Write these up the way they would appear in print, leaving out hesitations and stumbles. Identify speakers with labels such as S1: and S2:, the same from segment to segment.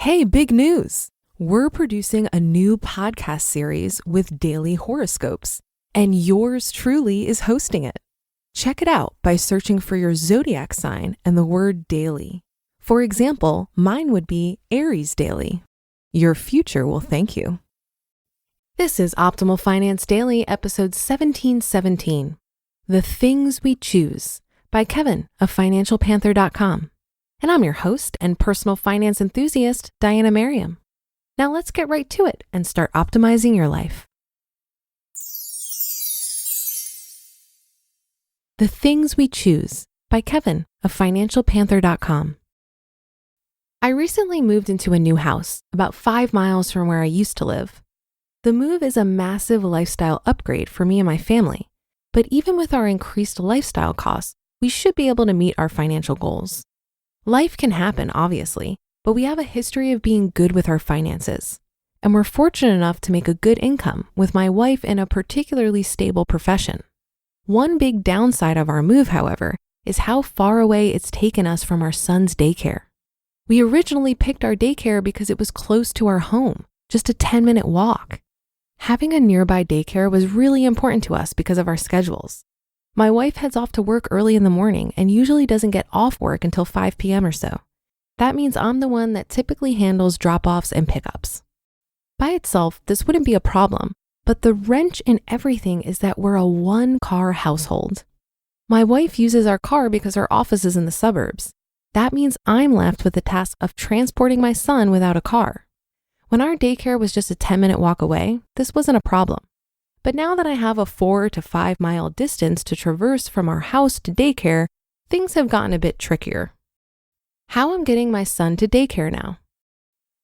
S1: Hey, big news! We're producing a new podcast series with daily horoscopes, and yours truly is hosting it. Check it out by searching for your zodiac sign and the word daily. For example, mine would be Aries Daily. Your future will thank you. This is Optimal Finance Daily, episode 1717, The Things We Choose by Kevin of FinancialPanther.com. And I'm your host and personal finance enthusiast, Diana Merriam. Now let's get right to it and start optimizing your life. The Things We Choose by Kevin of FinancialPanther.com. I recently moved into a new house about 5 miles from where I used to live. The move is a massive lifestyle upgrade for me and my family, but even with our increased lifestyle costs, we should be able to meet our financial goals. Life can happen, obviously, but we have a history of being good with our finances. And we're fortunate enough to make a good income with my wife in a particularly stable profession. One big downside of our move, however, is how far away it's taken us from our son's daycare. We originally picked our daycare because it was close to our home, just a 10-minute walk. Having a nearby daycare was really important to us because of our schedules. My wife heads off to work early in the morning and usually doesn't get off work until 5 p.m. or so. That means I'm the one that typically handles drop-offs and pickups. By itself, this wouldn't be a problem, but the wrench in everything is that we're a one-car household. My wife uses our car because our office is in the suburbs. That means I'm left with the task of transporting my son without a car. When our daycare was just a 10-minute walk away, this wasn't a problem. But now that I have a 4 to 5 mile distance to traverse from our house to daycare, things have gotten a bit trickier. How I'm getting my son to daycare now.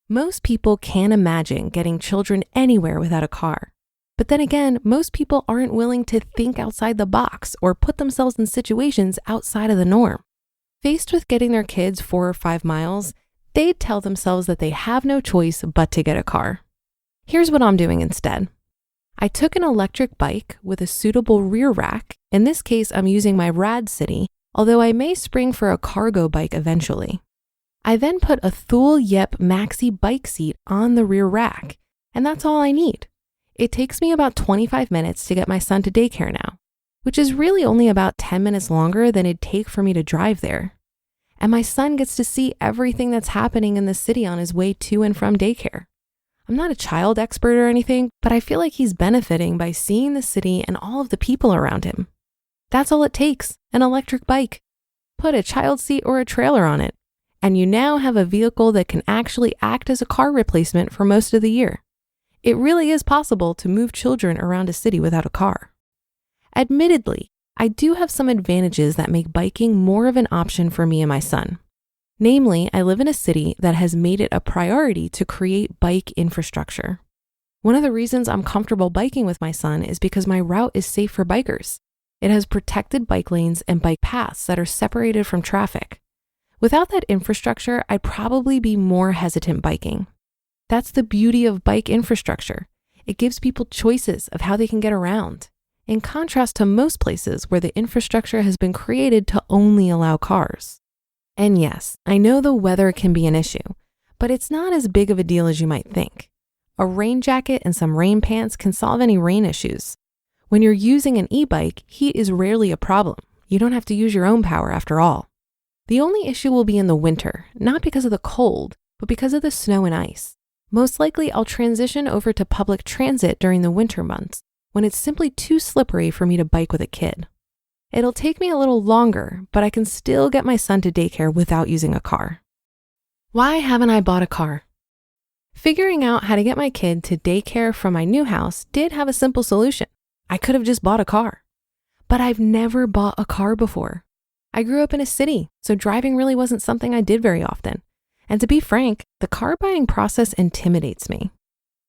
S1: Most people can't imagine getting children anywhere without a car. But then again, most people aren't willing to think outside the box or put themselves in situations outside of the norm. Faced with getting their kids 4 or 5 miles, they'd tell themselves that they have no choice but to get a car. Here's what I'm doing instead. I took an electric bike with a suitable rear rack. In this case, I'm using my Rad City, although I may spring for a cargo bike eventually. I then put a Thule Yep Maxi bike seat on the rear rack, and that's all I need. It takes me about 25 minutes to get my son to daycare now, which is really only about 10 minutes longer than it'd take for me to drive there. And my son gets to see everything that's happening in the city on his way to and from daycare. I'm not a child expert or anything, but I feel like he's benefiting by seeing the city and all of the people around him. That's all it takes, an electric bike. Put a child seat or a trailer on it, and you now have a vehicle that can actually act as a car replacement for most of the year. It really is possible to move children around a city without a car. Admittedly, I do have some advantages that make biking more of an option for me and my son. Namely, I live in a city that has made it a priority to create bike infrastructure. One of the reasons I'm comfortable biking with my son is because my route is safe for bikers. It has protected bike lanes and bike paths that are separated from traffic. Without that infrastructure, I'd probably be more hesitant biking. That's the beauty of bike infrastructure. It gives people choices of how they can get around, in contrast to most places where the infrastructure has been created to only allow cars. And yes, I know the weather can be an issue, but it's not as big of a deal as you might think. A rain jacket and some rain pants can solve any rain issues. When you're using an e-bike, heat is rarely a problem. You don't have to use your own power after all. The only issue will be in the winter, not because of the cold, but because of the snow and ice. Most likely, I'll transition over to public transit during the winter months, when it's simply too slippery for me to bike with a kid. It'll take me a little longer, but I can still get my son to daycare without using a car. Why haven't I bought a car? Figuring out how to get my kid to daycare from my new house did have a simple solution. I could have just bought a car. But I've never bought a car before. I grew up in a city, so driving really wasn't something I did very often. And to be frank, the car buying process intimidates me.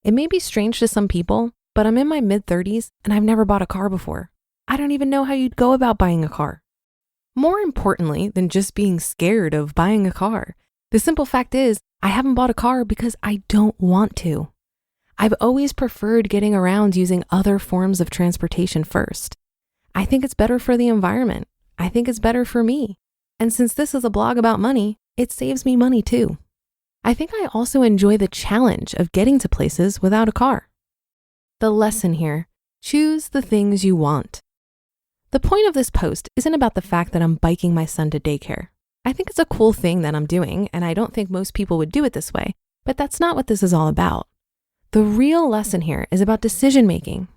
S1: It may be strange to some people, but I'm in my mid-30s and I've never bought a car before. I don't even know how you'd go about buying a car. More importantly than just being scared of buying a car, the simple fact is I haven't bought a car because I don't want to. I've always preferred getting around using other forms of transportation first. I think it's better for the environment. I think it's better for me. And since this is a blog about money, it saves me money too. I think I also enjoy the challenge of getting to places without a car. The lesson here: choose the things you want. The point of this post isn't about the fact that I'm biking my son to daycare. I think it's a cool thing that I'm doing, and I don't think most people would do it this way, but that's not what this is all about. The real lesson here is about decision making.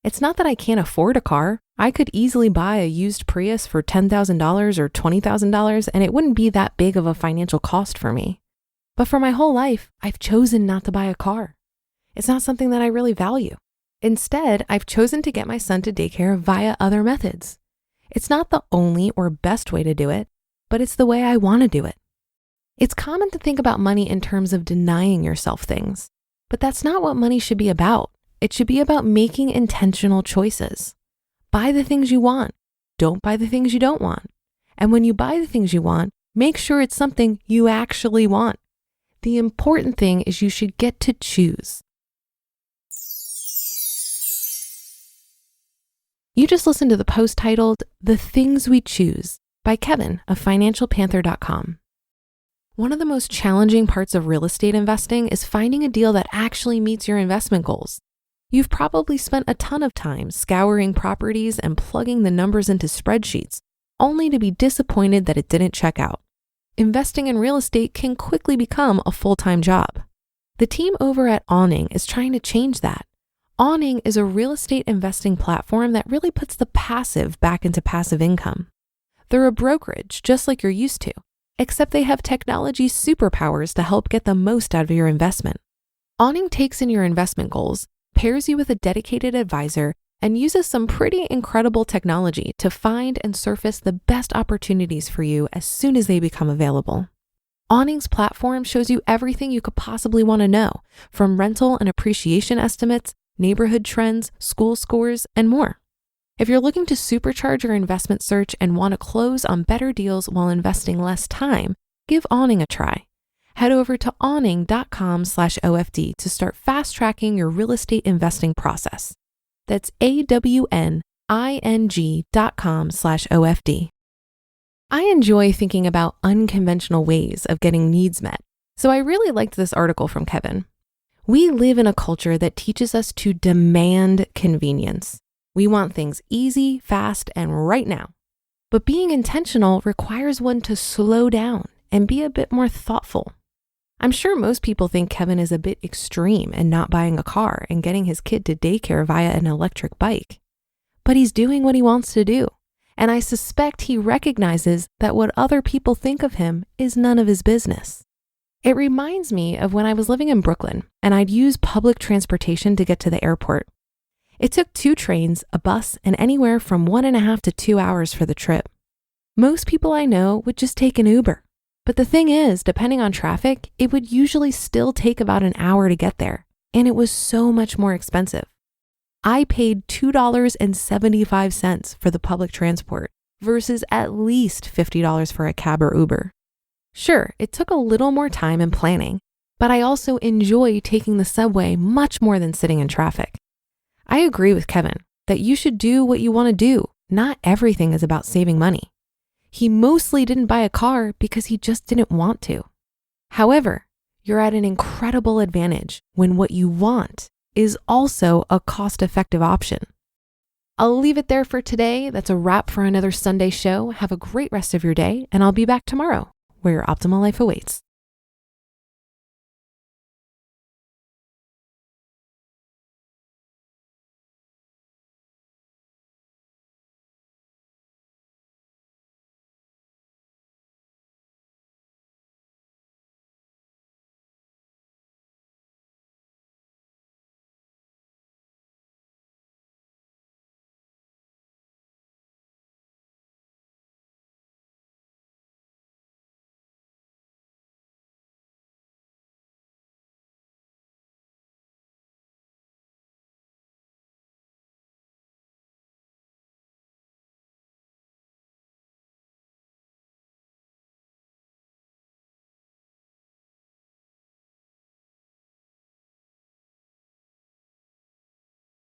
S1: It's not that I can't afford a car. I could easily buy a used Prius for $10,000 or $20,000, and it wouldn't be that big of a financial cost for me. But for my whole life, I've chosen not to buy a car. It's not something that I really value. Instead, I've chosen to get my son to daycare via other methods. It's not the only or best way to do it, but it's the way I want to do it. It's common to think about money in terms of denying yourself things, but that's not what money should be about. It should be about making intentional choices. Buy the things you want. Don't buy the things you don't want. And when you buy the things you want, make sure it's something you actually want. The important thing is you should get to choose. You just listened to the post titled "The Things We Choose" by Kevin of financialpanther.com. One of the most challenging parts of real estate investing is finding a deal that actually meets your investment goals. You've probably spent a ton of time scouring properties and plugging the numbers into spreadsheets, only to be disappointed that it didn't check out. Investing in real estate can quickly become a full-time job. The team over at Awning is trying to change that. Awning is a real estate investing platform that really puts the passive back into passive income. They're a brokerage just like you're used to, except they have technology superpowers to help get the most out of your investment. Awning takes in your investment goals, pairs you with a dedicated advisor, and uses some pretty incredible technology to find and surface the best opportunities for you as soon as they become available. Awning's platform shows you everything you could possibly want to know, from rental and appreciation estimates, neighborhood trends, school scores, and more. If you're looking to supercharge your investment search and want to close on better deals while investing less time, give Awning a try. Head over to awning.com/OFD to start fast-tracking your real estate investing process. That's awning.com/OFD. I enjoy thinking about unconventional ways of getting needs met, so I really liked this article from Kevin. We live in a culture that teaches us to demand convenience. We want things easy, fast, and right now. But being intentional requires one to slow down and be a bit more thoughtful. I'm sure most people think Kevin is a bit extreme in not buying a car and getting his kid to daycare via an electric bike. But he's doing what he wants to do, and I suspect he recognizes that what other people think of him is none of his business. It reminds me of when I was living in Brooklyn and I'd use public transportation to get to the airport. It took 2 trains, a bus, and anywhere from 1.5 to 2 hours for the trip. Most people I know would just take an Uber. But the thing is, depending on traffic, it would usually still take about an hour to get there, and it was so much more expensive. I paid $2.75 for the public transport versus at least $50 for a cab or Uber. Sure, it took a little more time and planning, but I also enjoy taking the subway much more than sitting in traffic. I agree with Kevin that you should do what you want to do. Not everything is about saving money. He mostly didn't buy a car because he just didn't want to. However, you're at an incredible advantage when what you want is also a cost-effective option. I'll leave it there for today. That's a wrap for another Sunday show. Have a great rest of your day, and I'll be back tomorrow where your optimal life awaits.